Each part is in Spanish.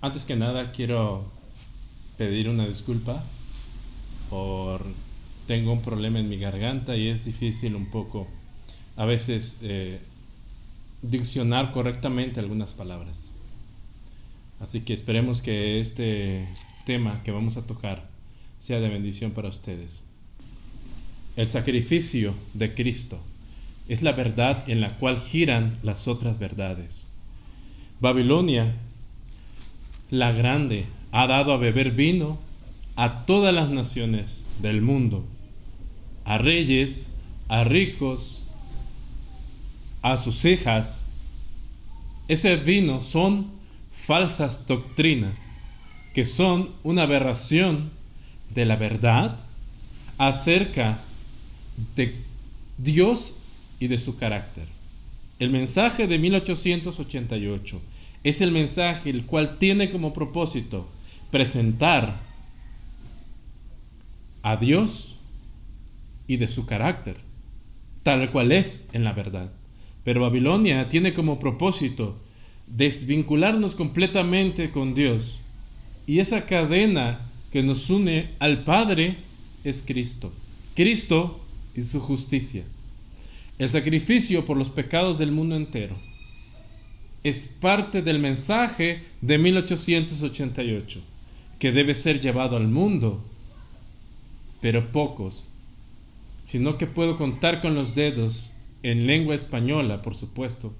Antes que nada quiero pedir una disculpa por tengo un problema en mi garganta y es difícil un poco a veces diccionar correctamente algunas palabras. Así que esperemos que este tema que vamos a tocar sea de bendición para ustedes. El sacrificio de Cristo es la verdad en la cual giran las otras verdades. Babilonia, la grande, ha dado a beber vino a todas las naciones del mundo, a reyes, a ricos, a sus hijas. Ese vino son falsas doctrinas que son una aberración de la verdad acerca de Dios y de su carácter. El mensaje de 1888 es el mensaje el cual tiene como propósito presentar a Dios y de su carácter, tal cual es en la verdad. Pero Babilonia tiene como propósito desvincularnos completamente con Dios, y esa cadena que nos une al Padre es Cristo. Cristo y su justicia. El sacrificio por los pecados del mundo entero es parte del mensaje de 1888 que debe ser llevado al mundo, pero pocos, sino que puedo contar con los dedos en lengua española, por supuesto.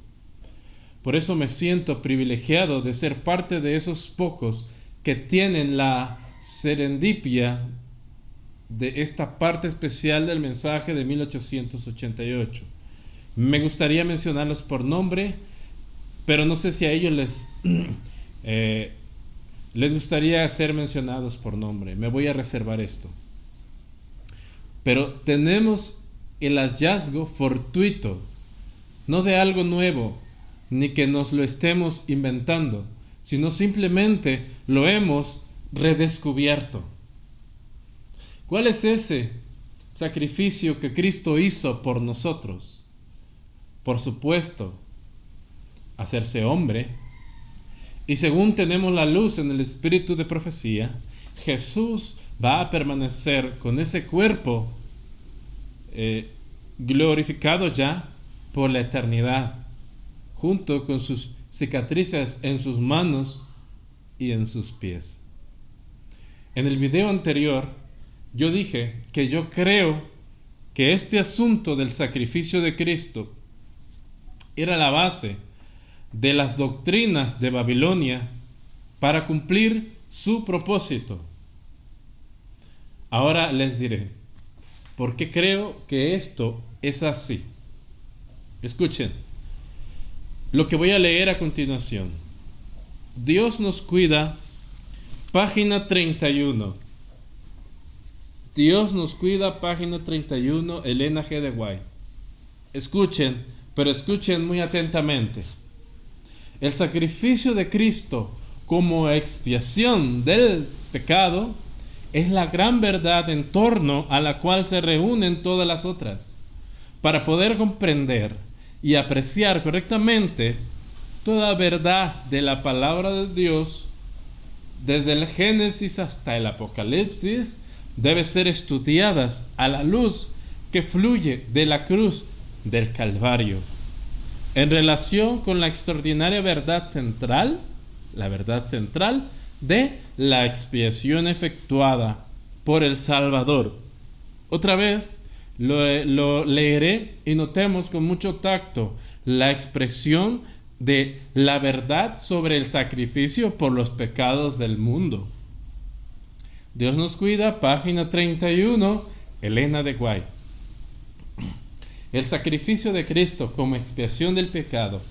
Por eso me siento privilegiado de ser parte de esos pocos que tienen la serendipia de esta parte especial del mensaje de 1888. Me gustaría mencionarlos por nombre, pero no sé si a ellos les gustaría ser mencionados por nombre. Me voy a reservar esto. Pero tenemos el hallazgo fortuito, no de algo nuevo, ni que nos lo estemos inventando, sino simplemente lo hemos redescubierto. ¿Cuál es ese sacrificio que Cristo hizo por nosotros? Por supuesto, hacerse hombre. Y según tenemos la luz en el espíritu de profecía, Jesús va a permanecer con ese cuerpo glorificado ya por la eternidad, junto con sus cicatrices en sus manos y en sus pies. En el video anterior yo dije que yo creo que este asunto del sacrificio de Cristo era la base de las doctrinas de Babilonia para cumplir su propósito. Ahora les diré por qué creo que esto es así. Escuchen lo que voy a leer a continuación. Dios nos cuida, página 31. Dios nos cuida, página 31, Elena G. de White. Escuchen, pero escuchen muy atentamente. El sacrificio de Cristo como expiación del pecado es la gran verdad en torno a la cual se reúnen todas las otras. Para poder comprender y apreciar correctamente toda verdad de la palabra de Dios, desde el Génesis hasta el Apocalipsis, debe ser estudiadas a la luz que fluye de la cruz del Calvario, en relación con la extraordinaria verdad central, la verdad central de la expiación efectuada por el Salvador. Otra vez lo leeré y notemos con mucho tacto la expresión de la verdad sobre el sacrificio por los pecados del mundo. Dios nos cuida, página 31, Elena de White. El sacrificio de Cristo como expiación del pecado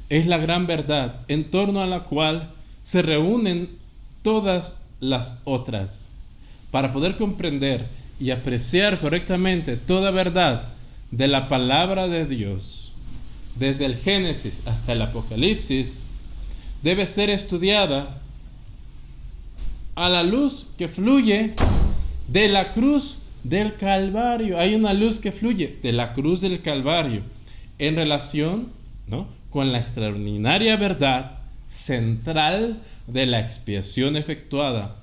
es la gran verdad en torno a la cual se reúnen todas las otras. Para poder comprender y apreciar correctamente toda verdad de la palabra de Dios, desde el Génesis hasta el Apocalipsis, debe ser estudiada a la luz que fluye de la cruz del Calvario. Hay una luz que fluye de la cruz del Calvario en relación, ¿no?, con la extraordinaria verdad central de la expiación efectuada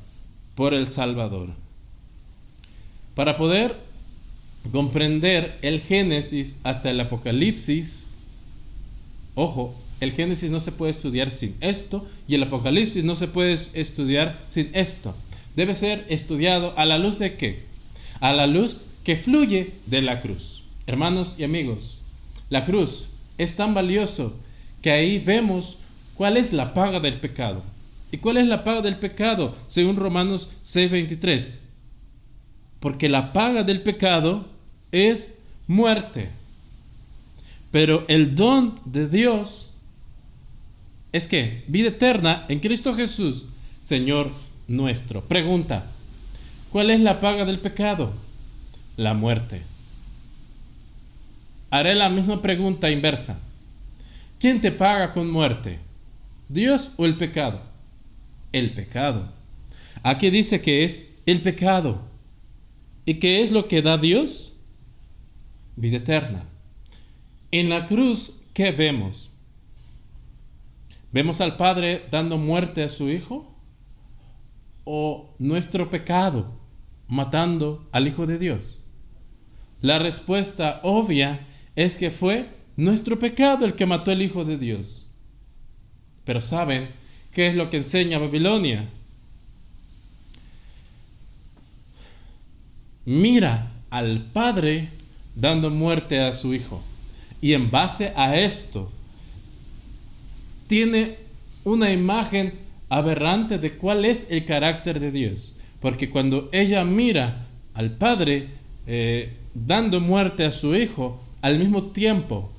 por el Salvador. Para poder comprender el Génesis hasta el Apocalipsis, ojo, el Génesis no se puede estudiar sin esto y el Apocalipsis no se puede estudiar sin esto. Debe ser estudiado a la luz de ¿qué? A la luz que fluye de la cruz. Hermanos y amigos, la cruz es tan valioso que ahí vemos cuál es la paga del pecado. ¿Y cuál es la paga del pecado? Según Romanos 6:23. Porque la paga del pecado es muerte. Pero el don de Dios es ¿qué? Vida eterna en Cristo Jesús, Señor nuestro. Pregunta: ¿cuál es la paga del pecado? La muerte. Haré la misma pregunta inversa. ¿Quién te paga con muerte? ¿Dios o el pecado? El pecado. Aquí dice que es el pecado. ¿Y qué es lo que da Dios? Vida eterna. En la cruz, ¿qué vemos? ¿Vemos al Padre dando muerte a su Hijo? ¿O nuestro pecado matando al Hijo de Dios? La respuesta obvia es que fue nuestro pecado el que mató al Hijo de Dios. Pero ¿saben qué es lo que enseña Babilonia? Mira al Padre dando muerte a su Hijo. Y en base a esto, tiene una imagen aberrante de cuál es el carácter de Dios. Porque cuando ella mira al Padre dando muerte a su Hijo, al mismo tiempo,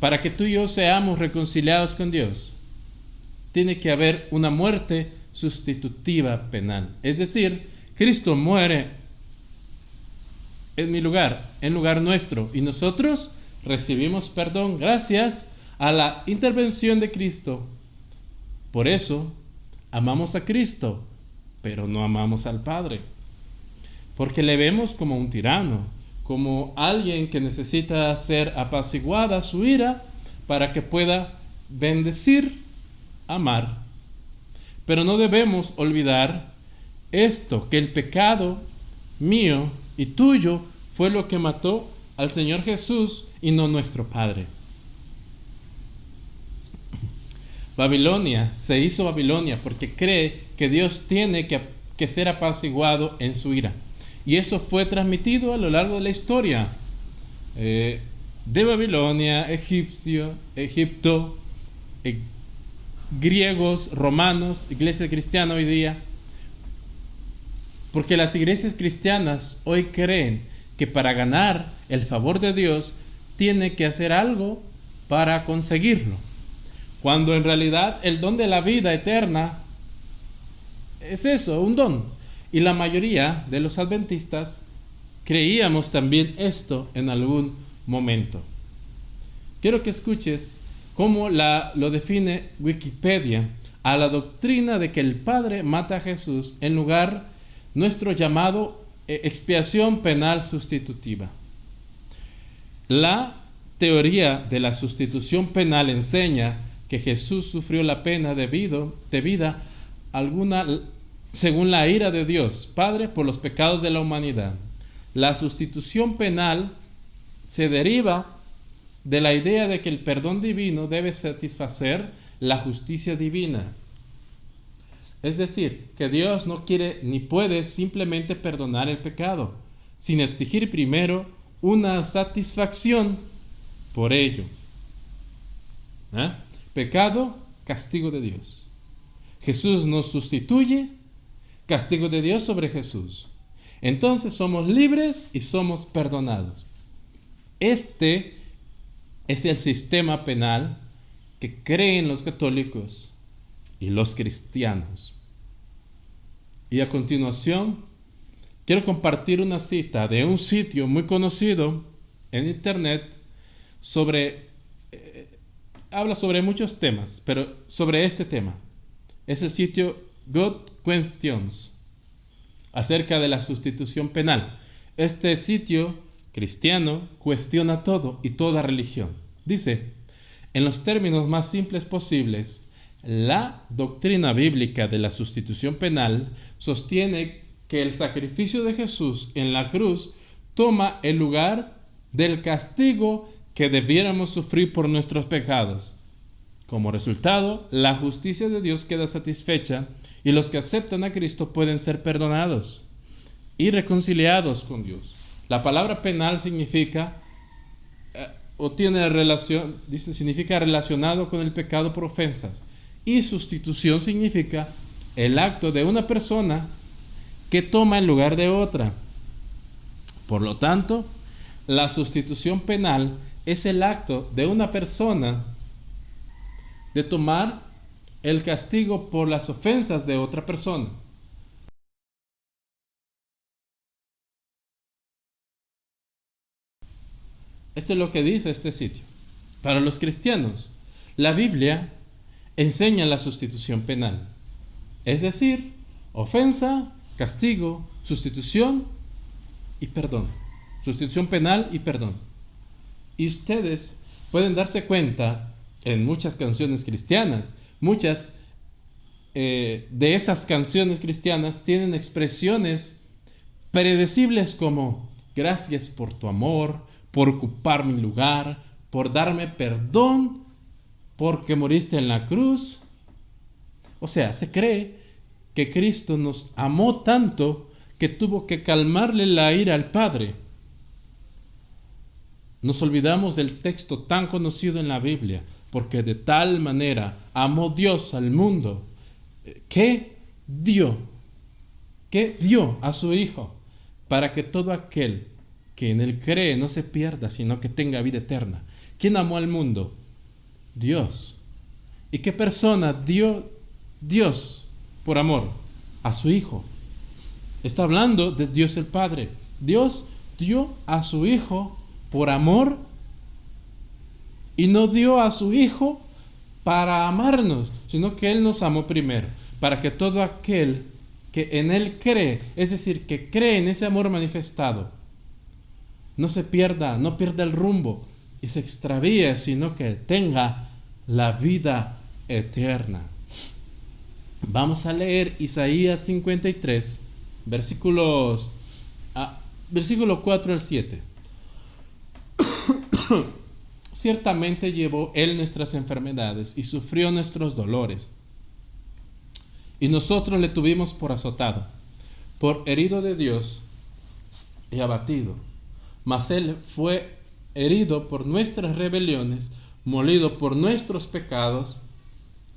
para que tú y yo seamos reconciliados con Dios, tiene que haber una muerte sustitutiva penal. Es decir, Cristo muere en mi lugar, en lugar nuestro, y nosotros recibimos perdón gracias a la intervención de Cristo. Por eso amamos a Cristo, pero no amamos al Padre, porque le vemos como un tirano, como alguien que necesita ser apaciguada su ira para que pueda bendecir, amar. Pero no debemos olvidar esto, que el pecado mío y tuyo fue lo que mató al Señor Jesús y no nuestro Padre. Babilonia se hizo Babilonia porque cree que Dios tiene que ser apaciguado en su ira. Y eso fue transmitido a lo largo de la historia. De Babilonia, Egipto, griegos, romanos, iglesia cristiana hoy día. Porque las iglesias cristianas hoy creen que para ganar el favor de Dios tiene que hacer algo para conseguirlo. Cuando en realidad el don de la vida eterna es eso, un don. Y la mayoría de los adventistas creíamos también esto en algún momento. Quiero que escuches cómo lo define Wikipedia a la doctrina de que el Padre mata a Jesús en lugar nuestro llamado expiación penal sustitutiva. La teoría de la sustitución penal enseña que Jesús sufrió la pena debida alguna según la ira de Dios, Padre, por los pecados de la humanidad. La sustitución penal se deriva de la idea de que el perdón divino debe satisfacer la justicia divina. Es decir, que Dios no quiere ni puede simplemente perdonar el pecado, sin exigir primero una satisfacción por ello. Pecado, castigo de Dios. Jesús nos sustituye, castigo de Dios sobre Jesús. Entonces somos libres y somos perdonados. Este es el sistema penal que creen los católicos y los cristianos. Y a continuación, quiero compartir una cita de un sitio muy conocido en internet habla sobre muchos temas, pero sobre este tema. Es el sitio God Questions, acerca de la sustitución penal. Este sitio cristiano cuestiona todo y toda religión. Dice: en los términos más simples posibles, La doctrina bíblica de la sustitución penal sostiene que el sacrificio de Jesús en la cruz toma el lugar del castigo que debiéramos sufrir por nuestros pecados. Como resultado, la justicia de Dios queda satisfecha y los que aceptan a Cristo pueden ser perdonados y reconciliados con Dios. La palabra penal significa significa relacionado con el pecado por ofensas, y sustitución significa el acto de una persona que toma el lugar de otra. Por lo tanto, la sustitución penal es el acto de una persona de tomar el castigo por las ofensas de otra persona. Esto es lo que dice este sitio. Para los cristianos, la Biblia enseña la sustitución penal. Es decir, ofensa, castigo, sustitución y perdón. Sustitución penal y perdón. Y ustedes pueden darse cuenta en muchas canciones cristianas, muchas de esas canciones cristianas tienen expresiones predecibles como gracias por tu amor, por ocupar mi lugar, por darme perdón, porque moriste en la cruz. O sea, se cree que Cristo nos amó tanto que tuvo que calmarle la ira al Padre. Nos olvidamos del texto tan conocido en la Biblia, porque de tal manera amó Dios al mundo, que dio a su Hijo, para que todo aquel que en Él cree no se pierda, sino que tenga vida eterna. ¿Quién amó al mundo? Dios. ¿Y qué persona dio Dios por amor? A su Hijo. Está hablando de Dios el Padre. Dios dio a su Hijo por amor, y no dio a su Hijo para amarnos, sino que Él nos amó primero, para que todo aquel que en Él cree, es decir, que cree en ese amor manifestado, no se pierda, no pierda el rumbo y se extravíe, sino que tenga la vida eterna. Vamos a leer Isaías 53, versículo 4 al 7. Ciertamente llevó Él nuestras enfermedades y sufrió nuestros dolores, y nosotros le tuvimos por azotado, por herido de Dios y abatido. Mas Él fue herido por nuestras rebeliones, molido por nuestros pecados.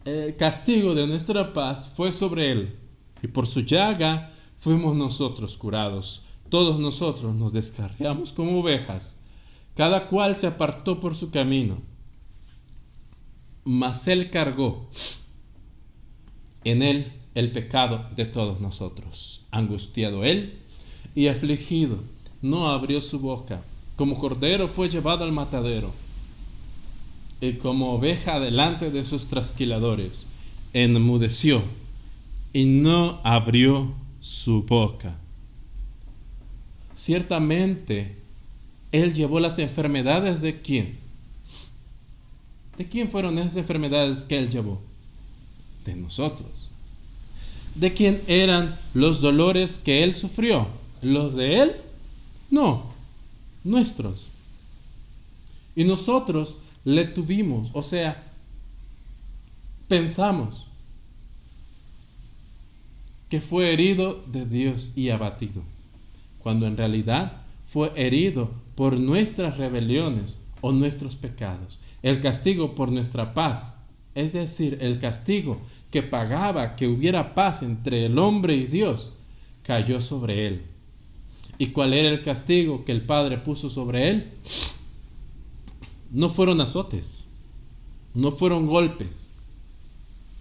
El castigo de nuestra paz fue sobre Él, y por su llaga fuimos nosotros curados. Todos nosotros nos descarriamos como ovejas, cada cual se apartó por su camino, mas Él cargó en Él el pecado de todos nosotros. Angustiado Él y afligido, no abrió su boca. Como cordero fue llevado al matadero, y como oveja delante de sus trasquiladores, enmudeció y no abrió su boca. Ciertamente, Él llevó las enfermedades ¿de quién? ¿De quién fueron esas enfermedades que Él llevó? De nosotros. ¿De quién eran los dolores que Él sufrió? ¿Los de Él? No, nuestros. Y nosotros le tuvimos, o sea, pensamos que fue herido de Dios y abatido, cuando en realidad fue herido por nuestras rebeliones o nuestros pecados. El castigo por nuestra paz, es decir, el castigo que pagaba que hubiera paz entre el hombre y Dios, cayó sobre Él. ¿Y cuál era el castigo que el Padre puso sobre Él? No fueron azotes, no fueron golpes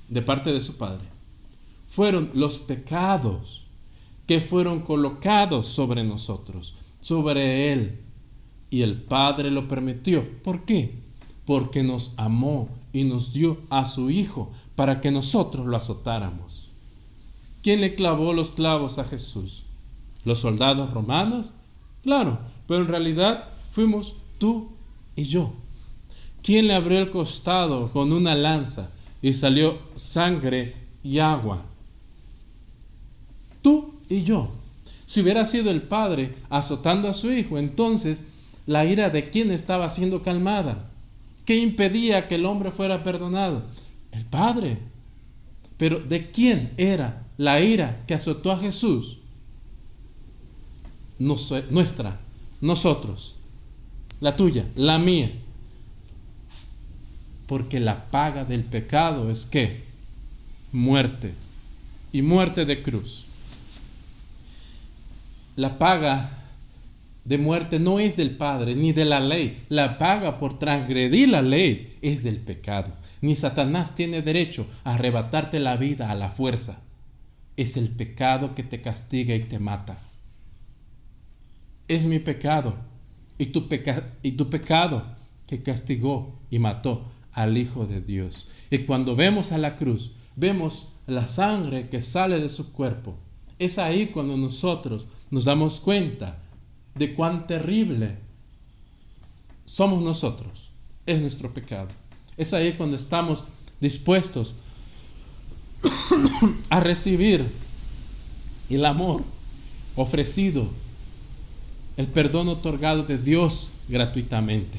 de parte de su Padre. Fueron los pecados que fueron colocados sobre nosotros, sobre Él. Y el Padre lo permitió. ¿Por qué? Porque nos amó y nos dio a su Hijo para que nosotros lo azotáramos. ¿Quién le clavó los clavos a Jesús? ¿Los soldados romanos? Claro, pero en realidad fuimos tú y yo. ¿Quién le abrió el costado con una lanza y salió sangre y agua. Tú y yo. Si hubiera sido el padre azotando a su hijo, entonces la ira de quién estaba siendo calmada. ¿Qué impedía que el hombre fuera perdonado? El padre. Pero ¿de quién era la ira que azotó a Jesús? Nuestra, nosotros, la tuya, la mía. Porque la paga del pecado es ¿qué? Muerte, y muerte de cruz. La paga de muerte no es del Padre ni de la ley. La paga por transgredir la ley es del pecado. Ni Satanás tiene derecho a arrebatarte la vida a la fuerza. Es el pecado que te castiga y te mata. Es mi pecado y tu pecado que castigó y mató al Hijo de Dios. Y cuando vemos a la cruz, vemos la sangre que sale de su cuerpo. Es ahí cuando nosotros nos damos cuenta de cuán terrible somos nosotros. Es nuestro pecado. Es ahí cuando estamos dispuestos a recibir el amor ofrecido, el perdón otorgado de Dios gratuitamente.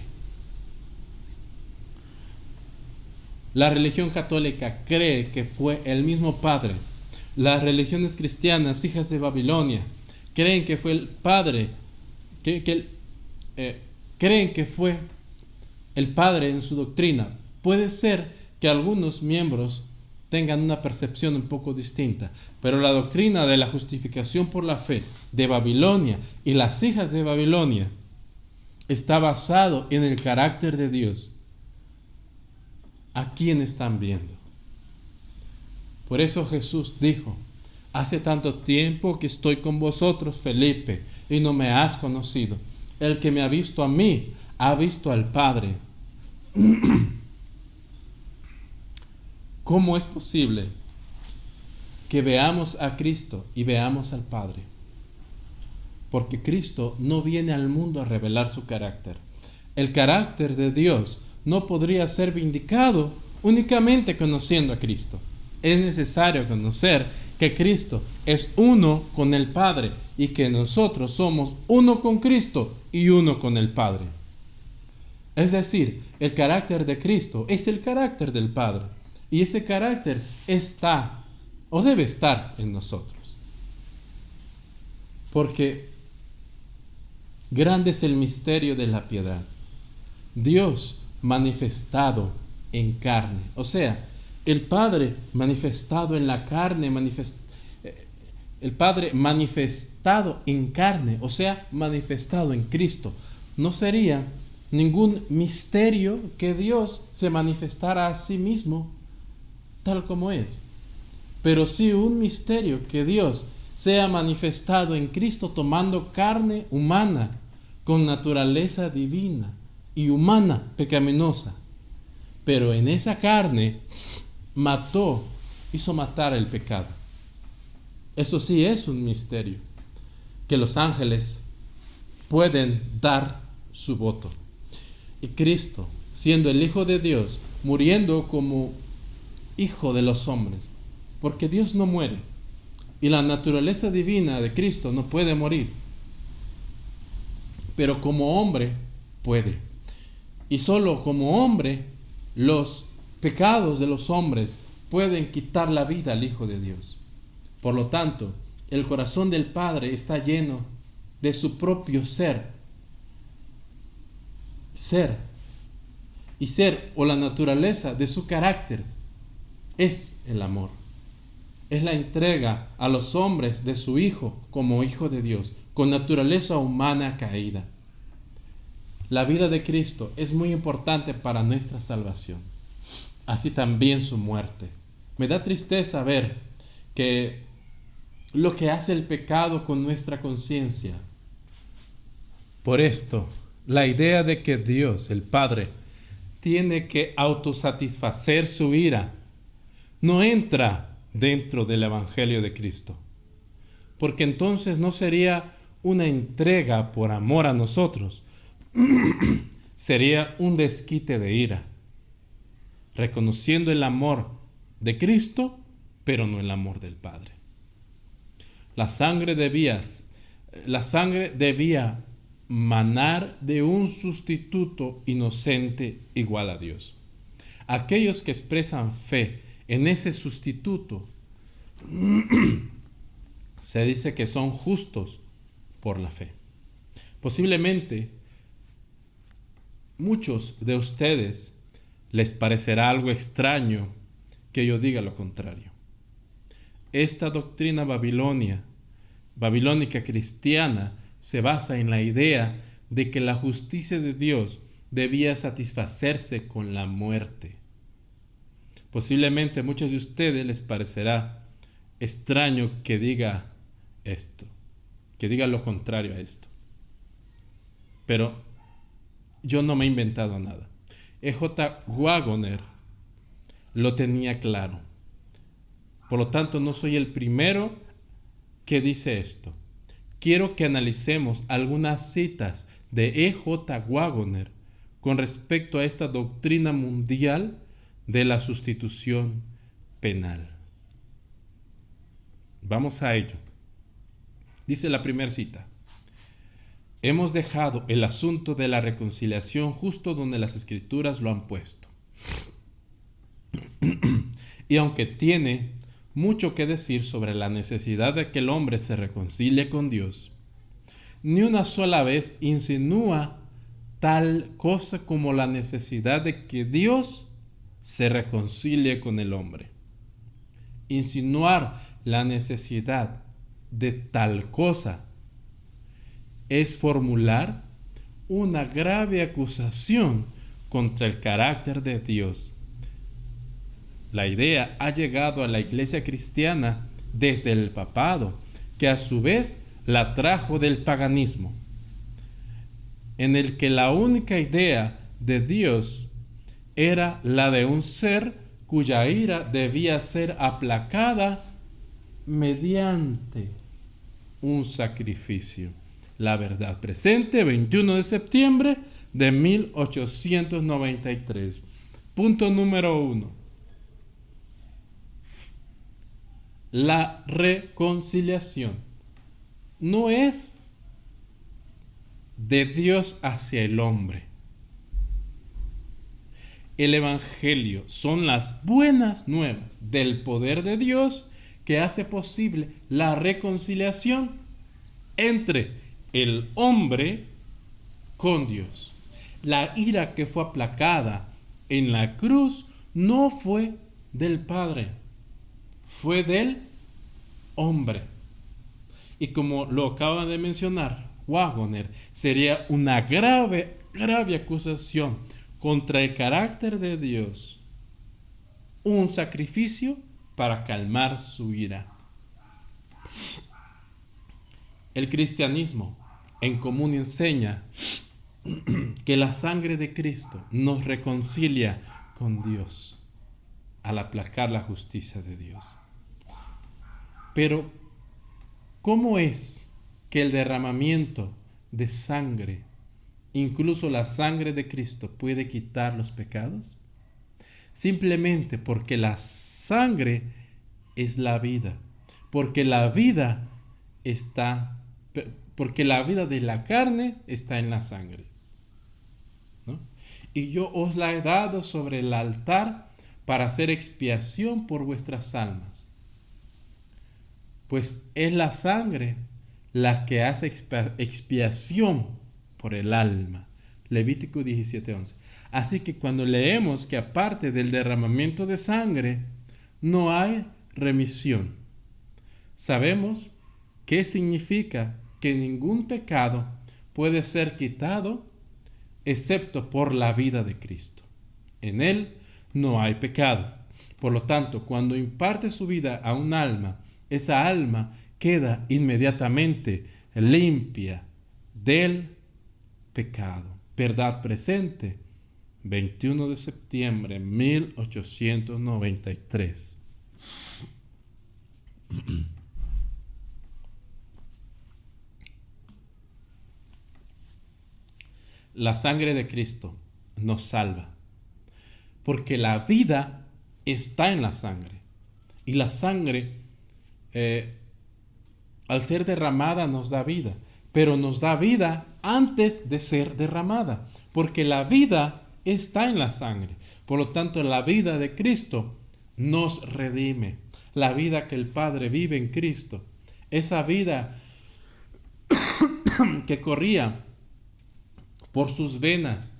La religión católica cree que fue el mismo Padre. Las religiones cristianas, hijas de Babilonia, creen que fue el Padre, creen que fue el Padre en su doctrina. Puede ser que algunos miembros tengan una percepción un poco distinta, pero la doctrina de la justificación por la fe de Babilonia y las hijas de Babilonia está basado en el carácter de Dios. ¿A quién están viendo? Por eso Jesús dijo: hace tanto tiempo que estoy con vosotros, Felipe, y no me has conocido. El que me ha visto a mí, ha visto al Padre. ¿Cómo es posible que veamos a Cristo y veamos al Padre? Porque Cristo no viene al mundo a revelar su carácter. El carácter de Dios no podría ser vindicado únicamente conociendo a Cristo. Es necesario conocer que Cristo es uno con el Padre y que nosotros somos uno con Cristo y uno con el Padre. Es decir, el carácter de Cristo es el carácter del Padre y ese carácter está o debe estar en nosotros. Porque grande es el misterio de la piedad. Dios manifestado en carne, o sea, el Padre manifestado en la carne, el Padre manifestado en carne, o sea, manifestado en Cristo. No sería ningún misterio que Dios se manifestara a sí mismo tal como es, pero sí un misterio que Dios sea manifestado en Cristo tomando carne humana con naturaleza divina y humana pecaminosa, pero en esa carne hizo matar el pecado. Eso sí es un misterio, que los ángeles pueden dar su voto. Y Cristo, siendo el Hijo de Dios, muriendo como Hijo de los hombres, porque Dios no muere, y la naturaleza divina de Cristo no puede morir, pero como hombre puede. Y solo como hombre, los pecados de los hombres pueden quitar la vida al Hijo de Dios. Por lo tanto, el corazón del Padre está lleno de su propio ser. Y ser o la naturaleza de su carácter es el amor. Es la entrega a los hombres de su Hijo como Hijo de Dios, con naturaleza humana caída. La vida de Cristo es muy importante para nuestra salvación. Así también su muerte. Me da tristeza ver que lo que hace el pecado con nuestra conciencia. Por esto, la idea de que Dios, el Padre, tiene que autosatisfacer su ira, no entra dentro del Evangelio de Cristo. Porque entonces no sería una entrega por amor a nosotros, sería un desquite de ira, reconociendo el amor de Cristo, pero no el amor del Padre. La sangre debía manar de un sustituto inocente igual a Dios. Aquellos que expresan fe en ese sustituto se dice que son justos por la fe. Posiblemente muchos de ustedes les parecerá algo extraño que yo diga lo contrario. Esta doctrina babilónica cristiana se basa en la idea de que la justicia de Dios debía satisfacerse con la muerte. Posiblemente a muchos de ustedes les parecerá extraño que diga esto, que diga lo contrario a esto. Pero yo no me he inventado nada. E.J. Waggoner lo tenía claro. Por lo tanto, no soy el primero que dice esto. Quiero que analicemos algunas citas de E.J. Waggoner con respecto a esta doctrina mundial de la sustitución penal. Vamos a ello. Dice la primera cita: hemos dejado el asunto de la reconciliación justo donde las Escrituras lo han puesto. Y aunque tiene mucho que decir sobre la necesidad de que el hombre se reconcilie con Dios, ni una sola vez insinúa tal cosa como la necesidad de que Dios se reconcilie con el hombre. Insinuar la necesidad de tal cosa es formular una grave acusación contra el carácter de Dios. La idea ha llegado a la iglesia cristiana desde el papado, que a su vez la trajo del paganismo, en el que la única idea de Dios era la de un ser cuya ira debía ser aplacada mediante un sacrificio. La Verdad Presente, 21 de septiembre de 1893. Punto número 1. La reconciliación no es de Dios hacia el hombre. El Evangelio son las buenas nuevas del poder de Dios que hace posible la reconciliación entre el hombre con Dios. La ira que fue aplacada en la cruz no fue del Padre, fue del hombre. Y como lo acaba de mencionar Waggoner, sería una grave acusación contra el carácter de Dios, un sacrificio para calmar su ira. El cristianismo en común enseña que la sangre de Cristo nos reconcilia con Dios al aplacar la justicia de Dios. Pero, ¿cómo es que el derramamiento de sangre, incluso la sangre de Cristo, puede quitar los pecados? Simplemente porque la sangre es la vida, porque la vida de la carne está en la sangre, ¿no? Y yo os la he dado sobre el altar para hacer expiación por vuestras almas. Pues es la sangre la que hace expiación por el alma. Levítico 17:11. Así que cuando leemos que aparte del derramamiento de sangre no hay remisión, sabemos qué significa que ningún pecado puede ser quitado excepto por la vida de Cristo. En Él no hay pecado. Por lo tanto, cuando imparte su vida a un alma, esa alma queda inmediatamente limpia del pecado. Verdad Presente, 21 de septiembre de 1893. La sangre de Cristo nos salva, porque la vida está en la sangre. Y la sangre, al ser derramada, nos da vida. Pero nos da vida antes de ser derramada. Porque la vida está en la sangre. Por lo tanto, la vida de Cristo nos redime. La vida que el Padre vive en Cristo. Esa vida que corría por sus venas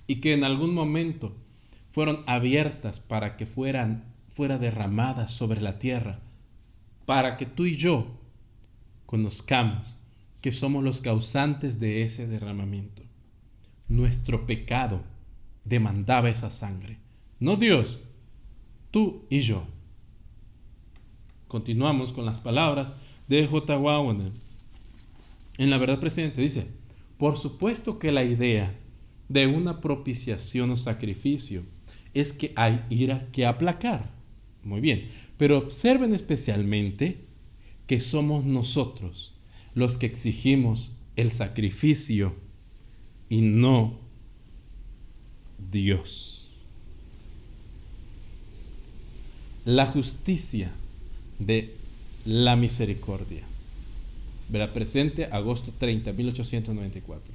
y que en algún momento fueron abiertas para que fuera derramadas sobre la tierra, para que tú y yo conozcamos que somos los causantes de ese derramamiento. Nuestro pecado demandaba esa sangre, no Dios, tú y yo. Continuamos con las palabras de J. Waggoner. En La Verdad Presente dice: por supuesto que la idea de una propiciación o sacrificio es que hay ira que aplacar. Muy bien, pero observen especialmente que somos nosotros los que exigimos el sacrificio y no Dios. La justicia de la misericordia. Verdad Presente, agosto 30, 1894.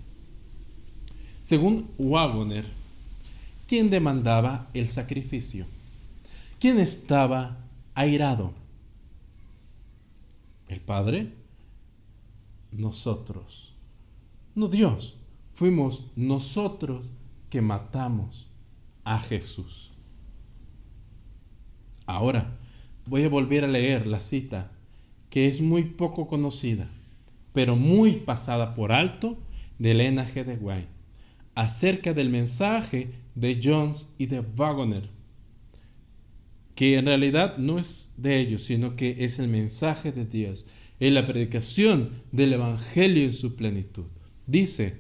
Según Waggoner, ¿quién demandaba el sacrificio? ¿Quién estaba airado? ¿El Padre? Nosotros. No Dios. Fuimos nosotros que matamos a Jesús. Ahora, voy a volver a leer la cita que es muy poco conocida, pero muy pasada por alto, de Elena G. de White, acerca del mensaje de Jones y de Waggoner, que en realidad no es de ellos, sino que es el mensaje de Dios, en la predicación del Evangelio en su plenitud. Dice: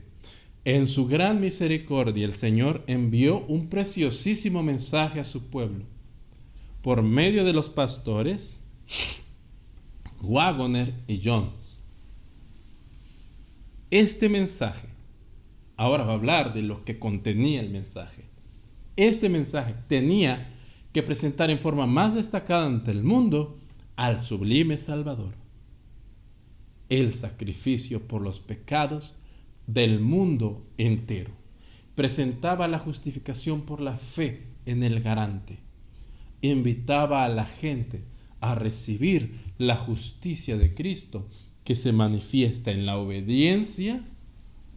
en su gran misericordia el Señor envió un preciosísimo mensaje a su pueblo, por medio de los pastores Waggoner y Jones. Este mensaje, ahora va a hablar de lo que contenía el mensaje. Este mensaje tenía que presentar en forma más destacada ante el mundo al sublime Salvador, el sacrificio por los pecados del mundo entero. Presentaba la justificación por la fe en el garante. Invitaba a la gente a recibir la justicia de Cristo, que se manifiesta en la obediencia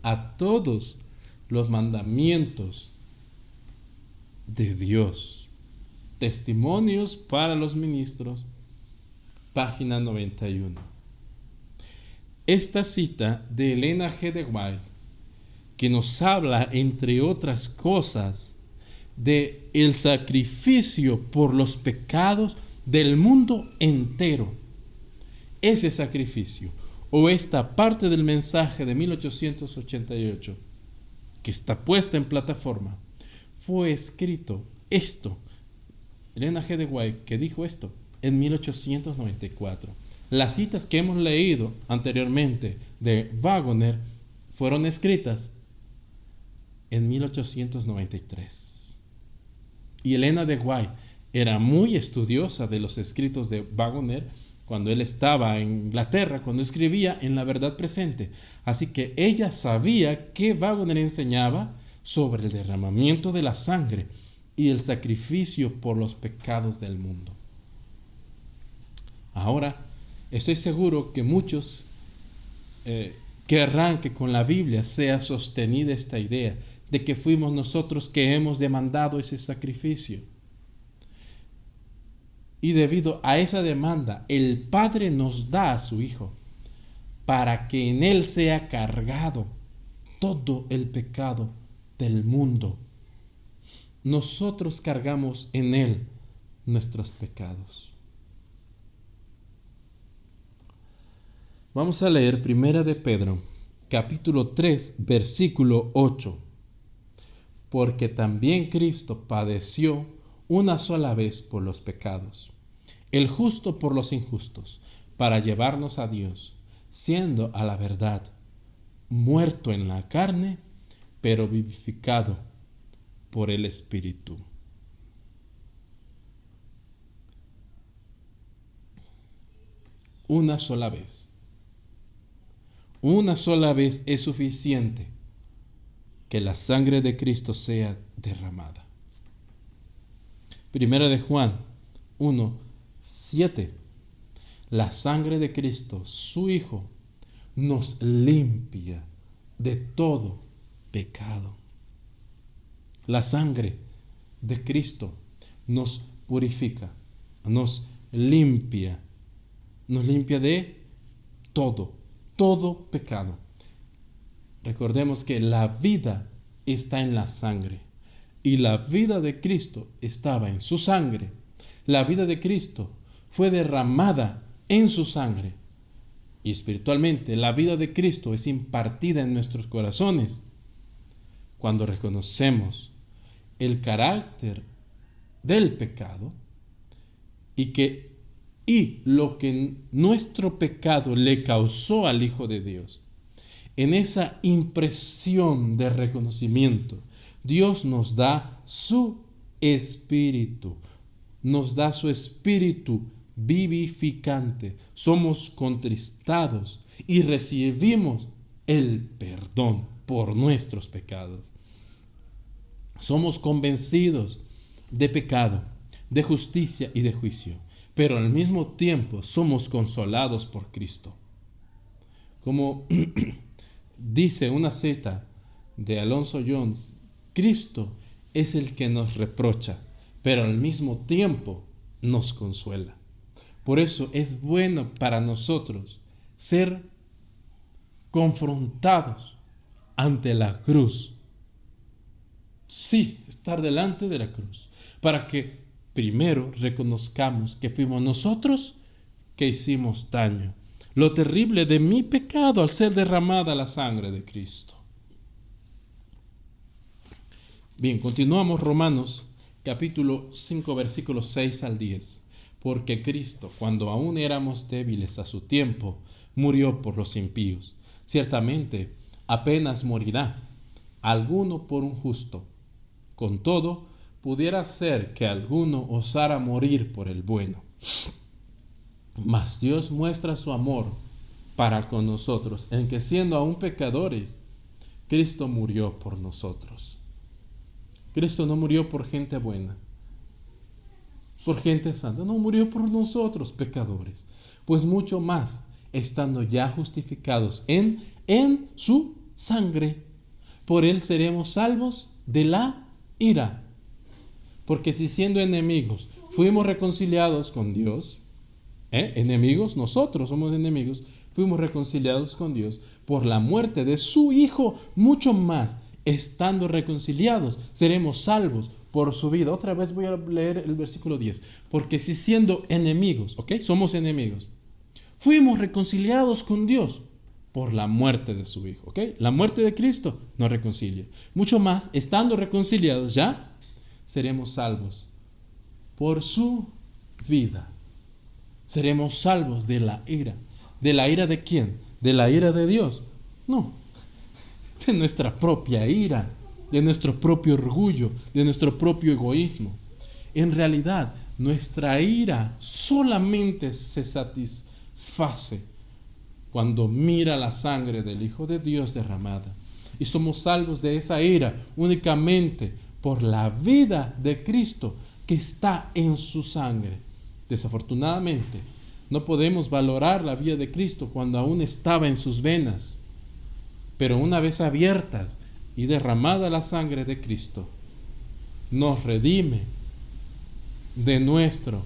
a todos los mandamientos de Dios. Testimonios para los ministros, página 91. Esta cita de Elena G. de White, que nos habla, entre otras cosas, de el sacrificio por los pecados del mundo entero. Ese sacrificio, o esta parte del mensaje de 1888, que está puesta en plataforma, fue escrito Elena G. de White, que dijo esto en 1894. Las citas que hemos leído anteriormente de Waggoner fueron escritas en 1893. Y Elena de White era muy estudiosa de los escritos de Waggoner cuando él estaba en Inglaterra, cuando escribía en La Verdad Presente. Así que ella sabía que Waggoner enseñaba sobre el derramamiento de la sangre y el sacrificio por los pecados del mundo. Ahora, estoy seguro que muchos querrán que con la Biblia sea sostenida esta idea de que fuimos nosotros que hemos demandado ese sacrificio. Y debido a esa demanda, el Padre nos da a su Hijo para que en Él sea cargado todo el pecado del mundo. Nosotros cargamos en Él nuestros pecados. Vamos a leer 1 de Pedro, capítulo 3, versículo 8. Porque también Cristo padeció una sola vez por los pecados, el justo por los injustos, para llevarnos a Dios, siendo a la verdad muerto en la carne, pero vivificado por el Espíritu. una sola vez. Una sola vez es suficiente que la sangre de Cristo sea derramada. Primera de Juan 1:7. La sangre de Cristo, su Hijo, nos limpia de todo pecado. La sangre de Cristo nos purifica, nos limpia de todo pecado. Recordemos que la vida está en la sangre y la vida de Cristo estaba en su sangre. La vida de Cristo fue derramada en su sangre. Y espiritualmente, la vida de Cristo es impartida en nuestros corazones cuando reconocemos el carácter del pecado y lo que nuestro pecado le causó al Hijo de Dios. En esa impresión de reconocimiento, Dios nos da su Espíritu, nos da su Espíritu vivificante. Somos contristados y recibimos el perdón por nuestros pecados. Somos convencidos de pecado, de justicia y de juicio, pero al mismo tiempo somos consolados por Cristo. Como dice una cita de Alonso Jones, Cristo es el que nos reprocha, pero al mismo tiempo nos consuela. Por eso es bueno para nosotros ser confrontados ante la cruz. Sí, estar delante de la cruz, para que primero reconozcamos que fuimos nosotros que hicimos daño. Lo terrible de mi pecado al ser derramada la sangre de Cristo. Bien, continuamos Romanos capítulo 5 versículos 6 al 10. Porque Cristo, cuando aún éramos débiles a su tiempo, murió por los impíos. Ciertamente, apenas morirá alguno por un justo. Con todo, pudiera ser que alguno osara morir por el bueno. Mas Dios muestra su amor para con nosotros, en que siendo aún pecadores, Cristo murió por nosotros. Cristo no murió por gente buena, por gente santa, no, murió por nosotros, pecadores. Pues mucho más, estando ya justificados en su sangre, por él seremos salvos de la ira. Porque si siendo enemigos fuimos reconciliados con Dios, enemigos, nosotros somos enemigos, fuimos reconciliados con Dios por la muerte de su Hijo, mucho más, estando reconciliados, seremos salvos por su vida. Otra vez voy a leer el versículo 10. Porque si siendo enemigos, somos enemigos, fuimos reconciliados con Dios por la muerte de su Hijo, La muerte de Cristo nos reconcilia. Mucho más, estando reconciliados ya, seremos salvos por su vida. Seremos salvos de la ira. ¿De la ira de quién? ¿De la ira de Dios? No, de nuestra propia ira, de nuestro propio orgullo, de nuestro propio egoísmo. En realidad, nuestra ira solamente se satisface cuando mira la sangre del Hijo de Dios derramada. Y somos salvos de esa ira únicamente por la vida de Cristo que está en su sangre. Desafortunadamente, no podemos valorar la vida de Cristo cuando aún estaba en sus venas. Pero una vez abierta y derramada la sangre de Cristo, nos redime de nuestro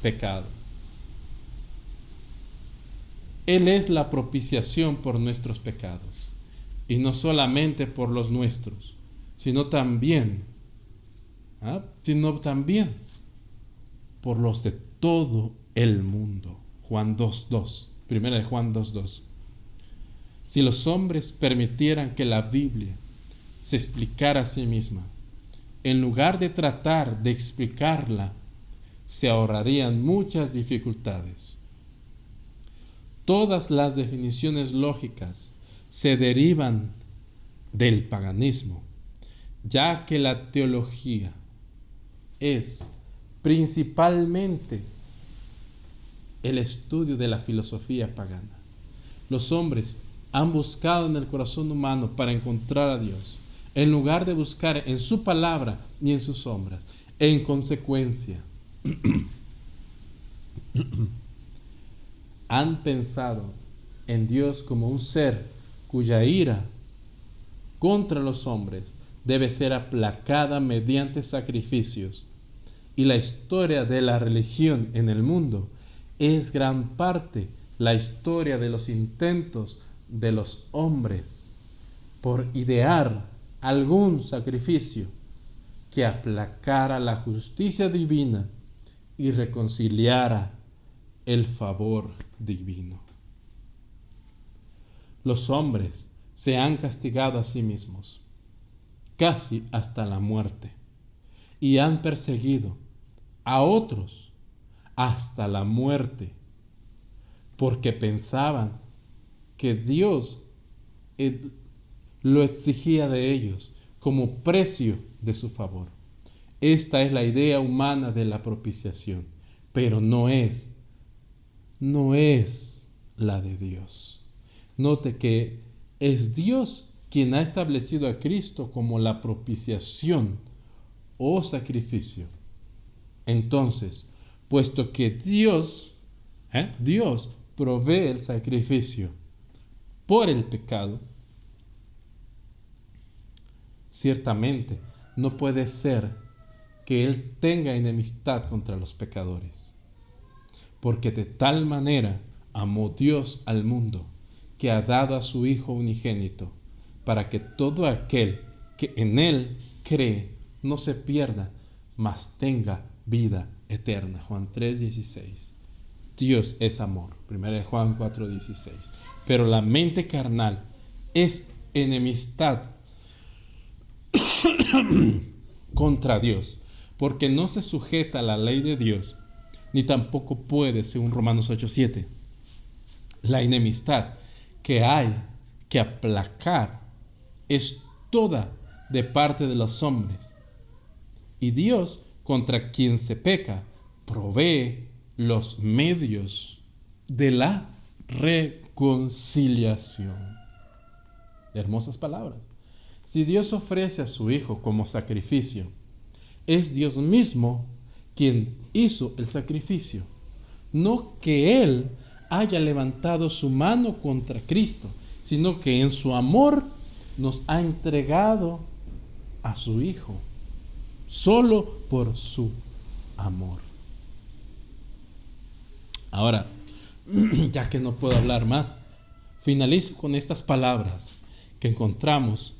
pecado. Él es la propiciación por nuestros pecados, y no solamente por los nuestros, sino también por los de todo el mundo. Juan 2:2, primera de Juan 2:2. Si los hombres permitieran que la Biblia se explicara a sí misma, en lugar de tratar de explicarla, se ahorrarían muchas dificultades. Todas las definiciones lógicas se derivan del paganismo, ya que la teología es principalmente el estudio de la filosofía pagana. Los hombres han buscado en el corazón humano para encontrar a Dios, en lugar de buscar en su palabra y en sus sombras. En consecuencia, han pensado en Dios como un ser cuya ira contra los hombres debe ser aplacada mediante sacrificios. Y la historia de la religión en el mundo es gran parte la historia de los intentos de los hombres por idear algún sacrificio que aplacara la justicia divina y reconciliara el favor divino. Los hombres se han castigado a sí mismos, casi hasta la muerte, y han perseguido a otros hasta la muerte, porque pensaban que Dios lo exigía de ellos como precio de su favor. Esta es la idea humana de la propiciación, pero no es la de Dios. Note que es Dios quien ha establecido a Cristo como la propiciación o sacrificio. Entonces, puesto que Dios provee el sacrificio por el pecado, ciertamente no puede ser que Él tenga enemistad contra los pecadores, porque de tal manera amó Dios al mundo, que ha dado a su Hijo unigénito, para que todo aquel que en Él cree no se pierda, mas tenga vida eterna. Juan 3:16. Dios es amor. 1 Juan 4:16. Pero la mente carnal es enemistad contra Dios, porque no se sujeta a la ley de Dios, ni tampoco puede, según Romanos 8:7. La enemistad que hay que aplacar es toda de parte de los hombres, y Dios, contra quien se peca, provee los medios de la reconciliación. Hermosas palabras. Si Dios ofrece a su Hijo como sacrificio, es Dios mismo quien hizo el sacrificio, no que Él haya levantado su mano contra Cristo, sino que en su amor nos ha entregado a su Hijo, solo por su amor. Ahora, ya que no puedo hablar más, finalizo con estas palabras que encontramos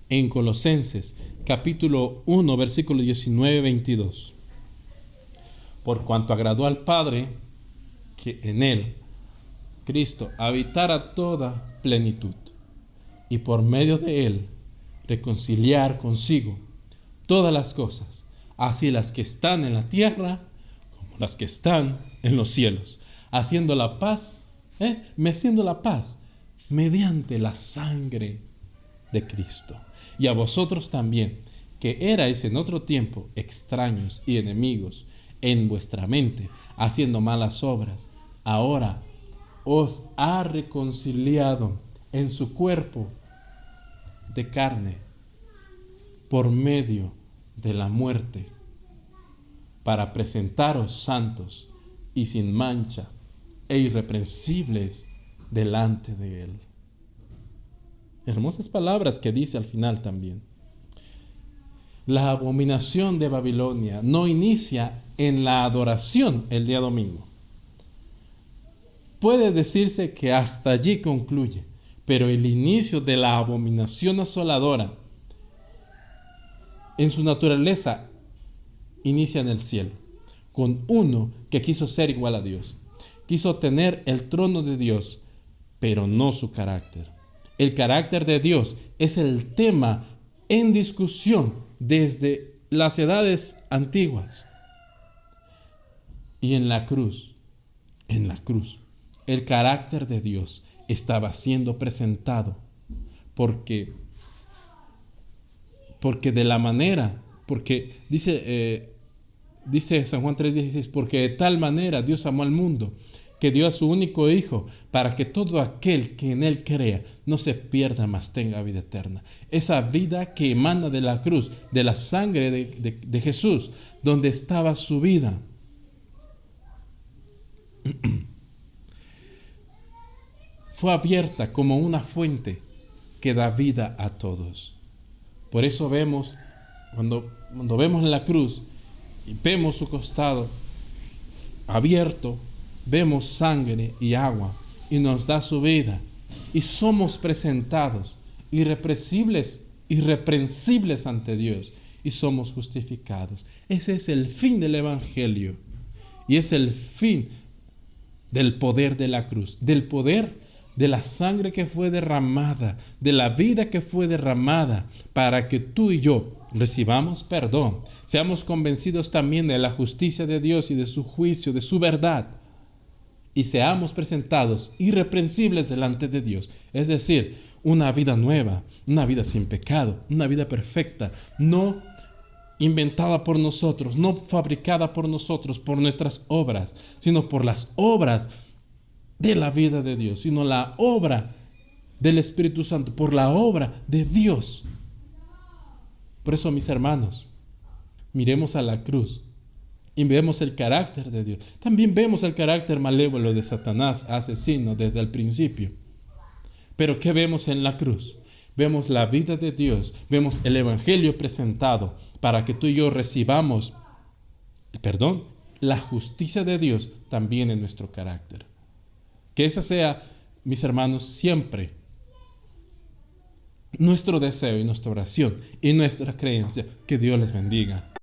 en Colosenses capítulo 1, versículos 19-22. Por cuanto agradó al Padre que en Él, Cristo, habitara toda plenitud, y por medio de Él reconciliar consigo todas las cosas, así las que están en la tierra como las que están en los cielos, haciendo la paz mediante la sangre de Cristo. Y a vosotros también, que erais en otro tiempo extraños y enemigos en vuestra mente, haciendo malas obras, ahora os ha reconciliado en su cuerpo de carne por medio de la muerte, para presentaros santos y sin mancha e irreprensibles delante de Él. Hermosas palabras que dice al final también. La abominación de Babilonia no inicia en la adoración el día domingo. Puede decirse que hasta allí concluye, pero el inicio de la abominación asoladora en su naturaleza inicia en el cielo, con uno que quiso ser igual a Dios, quiso tener el trono de Dios, pero no su carácter. El carácter de Dios es el tema en discusión desde las edades antiguas. Y en la cruz, el carácter de Dios estaba siendo presentado porque dice San Juan 3:16, porque de tal manera Dios amó al mundo que dio a su único Hijo para que todo aquel que en Él crea no se pierda, mas tenga vida eterna. Esa vida que emana de la cruz, de la sangre de Jesús, donde estaba su vida. Fue abierta como una fuente que da vida a todos. Por eso vemos, cuando vemos la cruz y vemos su costado abierto, vemos sangre y agua y nos da su vida y somos presentados irreprensibles ante Dios y somos justificados. Ese es el fin del Evangelio y es el fin del poder de la cruz, del poder de la sangre que fue derramada, de la vida que fue derramada para que tú y yo recibamos perdón, seamos convencidos también de la justicia de Dios y de su juicio, de su verdad, y seamos presentados irreprensibles delante de Dios. Es decir, una vida nueva, una vida sin pecado, una vida perfecta, no inventada por nosotros, no fabricada por nosotros, por nuestras obras, sino por las obras de la vida de Dios, sino la obra del Espíritu Santo, por la obra de Dios. Por eso, mis hermanos, miremos a la cruz y vemos el carácter de Dios. También vemos el carácter malévolo de Satanás, asesino desde el principio. Pero ¿qué vemos en la cruz? Vemos la vida de Dios, vemos el Evangelio presentado para que tú y yo recibamos, la justicia de Dios también en nuestro carácter. Que esa sea, mis hermanos, siempre nuestro deseo y nuestra oración y nuestra creencia. Que Dios les bendiga.